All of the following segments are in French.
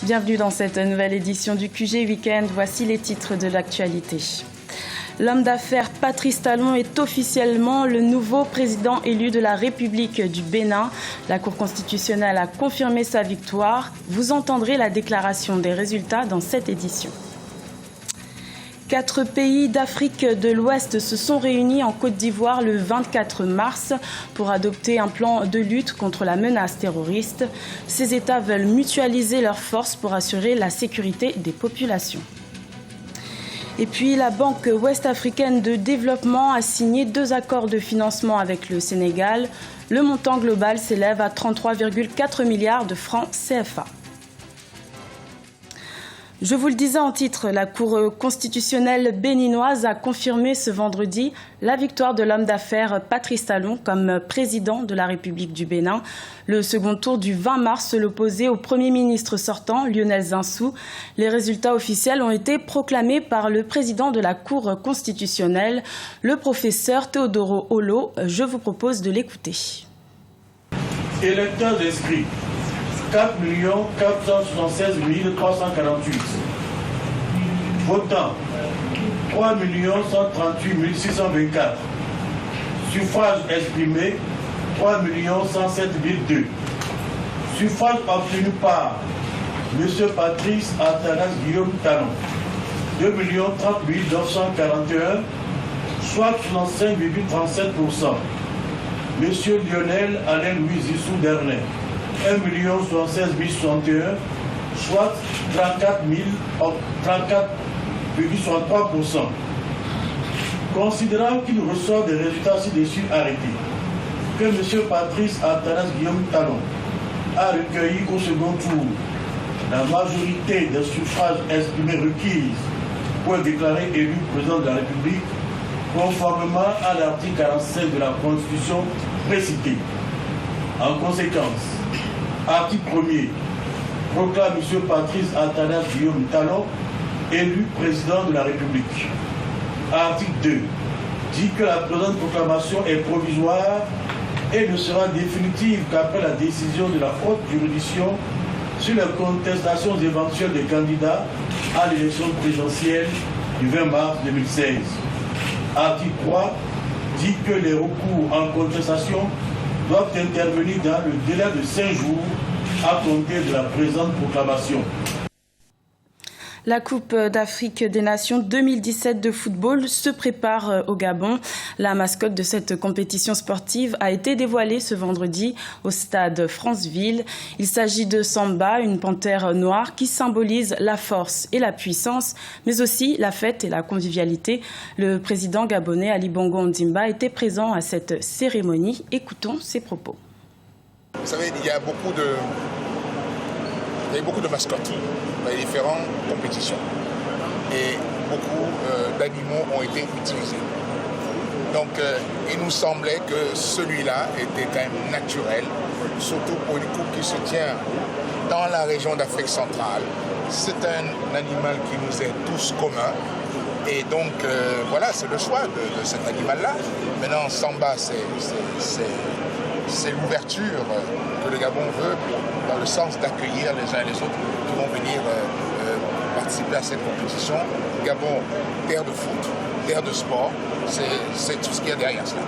Bienvenue dans cette nouvelle édition du QG Week-end. Voici les titres de l'actualité. L'homme d'affaires Patrice Talon est officiellement le nouveau président élu de la République du Bénin. La Cour constitutionnelle a confirmé sa victoire. Vous entendrez la déclaration des résultats dans cette édition. 4 pays d'Afrique de l'Ouest se sont réunis en Côte d'Ivoire le 24 mars pour adopter un plan de lutte contre la menace terroriste. Ces États veulent mutualiser leurs forces pour assurer la sécurité des populations. Et puis la Banque ouest-africaine de développement a signé 2 accords de financement avec le Sénégal. Le montant global s'élève à 33,4 milliards de francs CFA. Je vous le disais en titre, la Cour constitutionnelle béninoise a confirmé ce vendredi la victoire de l'homme d'affaires Patrice Talon comme président de la République du Bénin. Le second tour du 20 mars l'opposait au Premier ministre sortant, Lionel Zinsou. Les résultats officiels ont été proclamés par le président de la Cour constitutionnelle, le professeur Théodoro Olo. Je vous propose de l'écouter. Électeurs inscrits. 4 476 348. Votants, 3 138 624. Suffrages exprimés, 3 107 002. Suffrages obtenus par M. Patrice Atanas Guillaume Talon, 2 30 941, soit 95,37%. M. Lionel Alain Louis Zissou Dernet, 1 76 061, soit 34,63%. Considérant qu'il ressort des résultats ci-dessus arrêtés, que M. Patrice Atanas Guillaume Talon a recueilli au second tour la majorité des suffrages exprimés requises pour être déclaré élu président de la République, conformément à l'article 45 de la Constitution précitée. En conséquence, article 1er proclame M. Patrice Atanas Guillaume Talon élu président de la République. Article 2 dit que la présente proclamation est provisoire et ne sera définitive qu'après la décision de la haute juridiction sur les contestations éventuelles des candidats à l'élection présidentielle du 20 mars 2016. Article 3 dit que les recours en contestation doivent intervenir dans le délai de 5 jours à compter de la présente proclamation. La Coupe d'Afrique des Nations 2017 de football se prépare au Gabon. La mascotte de cette compétition sportive a été dévoilée ce vendredi au stade Franceville. Il s'agit de Samba, une panthère noire qui symbolise la force et la puissance, mais aussi la fête et la convivialité. Le président gabonais Ali Bongo Ondimba était présent à cette cérémonie. Écoutons ses propos. Vous savez, il y a beaucoup de mascottes dans les différentes compétitions et beaucoup d'animaux ont été utilisés. Donc il nous semblait que celui-là était quand même naturel, surtout pour une coupe qui se tient dans la région d'Afrique centrale. C'est un animal qui nous est tous commun et donc voilà, c'est le choix de cet animal-là. Maintenant, Samba, c'est l'ouverture que le Gabon veut dans le sens d'accueillir les uns et les autres qui vont venir participer à cette compétition. Gabon, terre de foot, terre de sport, c'est tout ce qu'il y a derrière cela.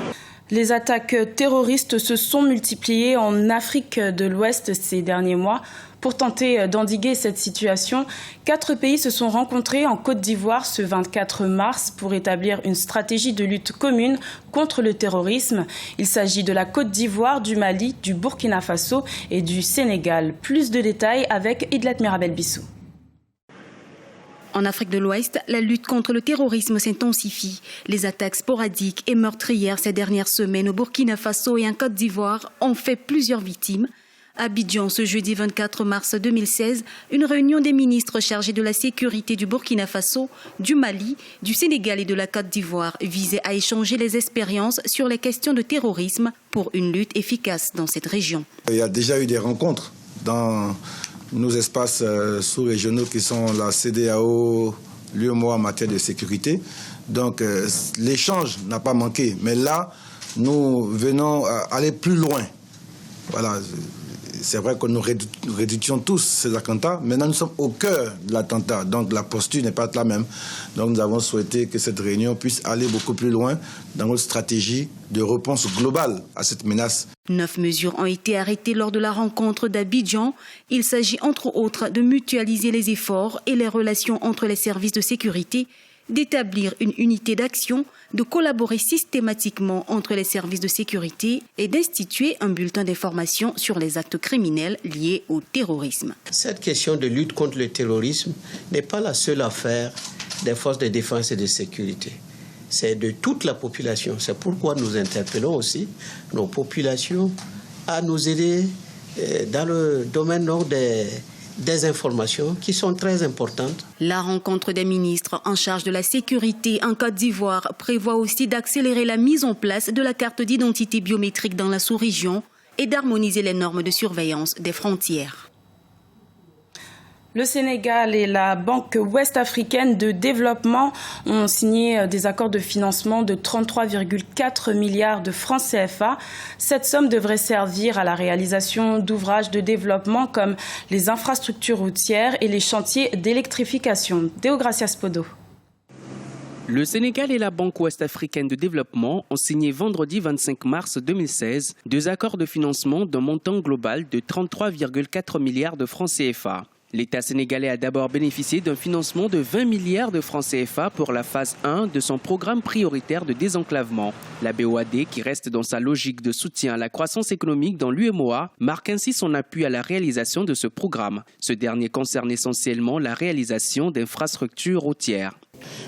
Les attaques terroristes se sont multipliées en Afrique de l'Ouest ces derniers mois. Pour tenter d'endiguer cette situation, 4 pays se sont rencontrés en Côte d'Ivoire ce 24 mars pour établir une stratégie de lutte commune contre le terrorisme. Il s'agit de la Côte d'Ivoire, du Mali, du Burkina Faso et du Sénégal. Plus de détails avec Idlet Mirabel Bissou. En Afrique de l'Ouest, la lutte contre le terrorisme s'intensifie. Les attaques sporadiques et meurtrières ces dernières semaines au Burkina Faso et en Côte d'Ivoire ont fait plusieurs victimes. À Abidjan, ce jeudi 24 mars 2016, une réunion des ministres chargés de la sécurité du Burkina Faso, du Mali, du Sénégal et de la Côte d'Ivoire visait à échanger les expériences sur les questions de terrorisme pour une lutte efficace dans cette région. Il y a déjà eu des rencontres dans nos espaces sous-régionaux qui sont la CEDEAO, l'UEMOA en matière de sécurité. Donc l'échange n'a pas manqué. Mais là, nous venons aller plus loin. Voilà. c'est vrai que nous réduisions tous ces attentats. Maintenant, nous sommes au cœur de l'attentat, donc la posture n'est pas la même. Donc nous avons souhaité que cette réunion puisse aller beaucoup plus loin dans notre stratégie de réponse globale à cette menace. 9 mesures ont été arrêtées lors de la rencontre d'Abidjan. Il s'agit entre autres de mutualiser les efforts et les relations entre les services de sécurité, d'établir une unité d'action, de collaborer systématiquement entre les services de sécurité et d'instituer un bulletin d'information sur les actes criminels liés au terrorisme. Cette question de lutte contre le terrorisme n'est pas la seule affaire des forces de défense et de sécurité. C'est de toute la population. C'est pourquoi nous interpellons aussi nos populations à nous aider dans le domaine des informations qui sont très importantes. La rencontre des ministres en charge de la sécurité en Côte d'Ivoire prévoit aussi d'accélérer la mise en place de la carte d'identité biométrique dans la sous-région et d'harmoniser les normes de surveillance des frontières. Le Sénégal et la Banque ouest-africaine de développement ont signé des accords de financement de 33,4 milliards de francs CFA. Cette somme devrait servir à la réalisation d'ouvrages de développement comme les infrastructures routières et les chantiers d'électrification. Deogracias Podo. Le Sénégal et la Banque ouest-africaine de développement ont signé vendredi 25 mars 2016 deux accords de financement d'un montant global de 33,4 milliards de francs CFA. L'État sénégalais a d'abord bénéficié d'un financement de 20 milliards de francs CFA pour la phase 1 de son programme prioritaire de désenclavement. La BOAD, qui reste dans sa logique de soutien à la croissance économique dans l'UEMOA, marque ainsi son appui à la réalisation de ce programme. Ce dernier concerne essentiellement la réalisation d'infrastructures routières.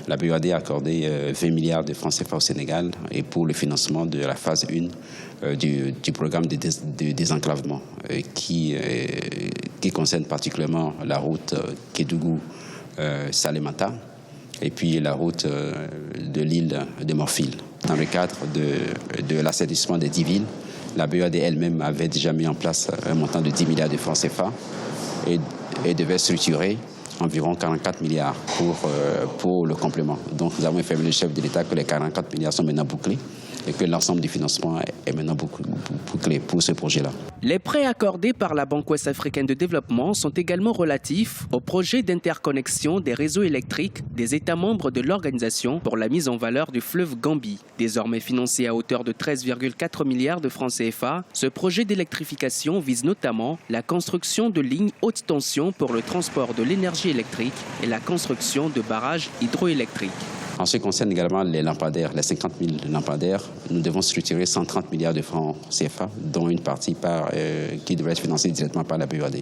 La BOAD a accordé 20 milliards de francs CFA au Sénégal et pour le financement de la phase 1 du programme de désenclavement qui concerne particulièrement la route Kédougou-Salémata et puis la route de l'île de Morphil. Dans le cadre de l'assainissement des 10 villes, la BOAD elle-même avait déjà mis en place un montant de 10 milliards de francs CFA et devait structurer environ 44 milliards pour le complément. Donc nous avons informé le chef de l'État que les 44 milliards sont maintenant bouclés et que l'ensemble du financement est maintenant bouclé pour ce projet-là. Les prêts accordés par la Banque ouest-africaine de développement sont également relatifs au projet d'interconnexion des réseaux électriques des États membres de l'organisation pour la mise en valeur du fleuve Gambie. Désormais financé à hauteur de 13,4 milliards de francs CFA, ce projet d'électrification vise notamment la construction de lignes haute tension pour le transport de l'énergie électrique et la construction de barrages hydroélectriques. En ce qui concerne également les lampadaires, les 50 000 lampadaires, nous devons structurer 130 milliards de francs CFA, dont une partie qui devrait être financée directement par la BOAD.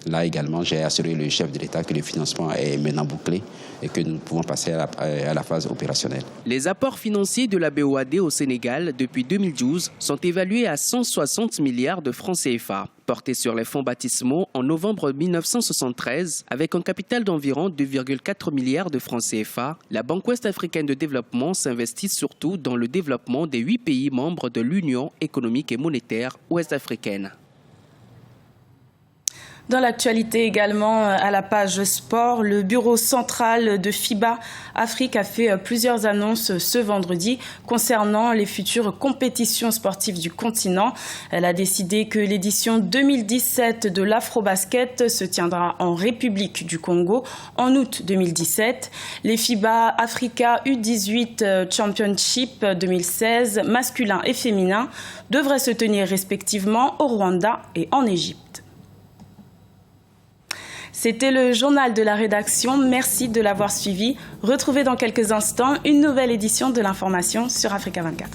Là également, j'ai assuré le chef de l'État que le financement est maintenant bouclé et que nous pouvons passer à la phase opérationnelle. Les apports financiers de la BOAD au Sénégal depuis 2012 sont évalués à 160 milliards de francs CFA. Porté sur les fonds baptismaux en novembre 1973, avec un capital d'environ 2,4 milliards de francs CFA, la Banque ouest-africaine de développement s'investit surtout dans le développement des 8 pays membres de l'Union économique et monétaire ouest-africaine. Dans l'actualité également, à la page sport, le bureau central de FIBA Afrique a fait plusieurs annonces ce vendredi concernant les futures compétitions sportives du continent. Elle a décidé que l'édition 2017 de l'Afrobasket se tiendra en République du Congo en août 2017. Les FIBA Africa U18 Championship 2016 masculin et féminin devraient se tenir respectivement au Rwanda et en Égypte. C'était le journal de la rédaction. Merci de l'avoir suivi. Retrouvez dans quelques instants une nouvelle édition de l'information sur Africa 24.